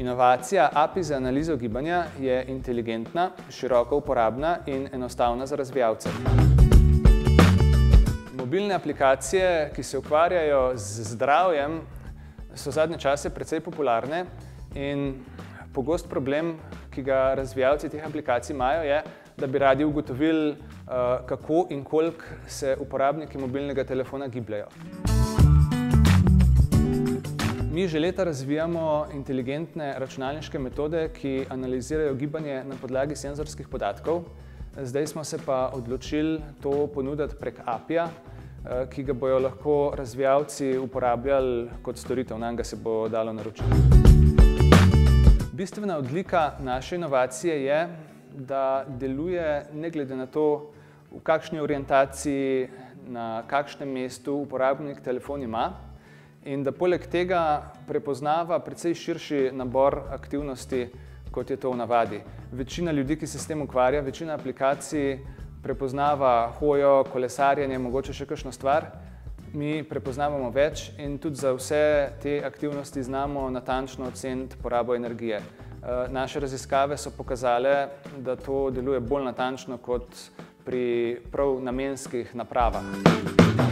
Inovacija API za analizo gibanja je inteligentna, široko uporabna in enostavna za razvijalce. Mobilne aplikacije, ki se ukvarjajo z zdravjem, so zadnje čase precej popularne in pogost problem, ki ga razvijalci teh aplikacij imajo, je, da bi radi ugotovili, kako in koliko se uporabniki mobilnega telefona gibljajo. Mi že leta razvijamo inteligentne računalniške metode, ki analizirajo gibanje na podlagi senzorskih podatkov. Zdaj smo se pa odločili to ponuditi prek API-ja, ki ga bojo lahko razvijalci uporabljali kot storitev, nanj ga se bo dalo naročiti. Bistvena odlika naše inovacije je, da deluje ne glede na to, v kakšni orientaciji, na kakšnem mestu uporabnik telefon ima, in da poleg tega prepoznava precej širši nabor aktivnosti, kot je to v navadi. Večina ljudi, ki se s tem ukvarja, večina aplikacij prepoznava hojo, kolesarjenje, mogoče še kakšno stvar. Mi prepoznavamo več in tudi za vse te aktivnosti znamo natančno oceniti porabo energije. Naše raziskave so pokazale, da to deluje bolj natančno kot pri prav namenskih napravah.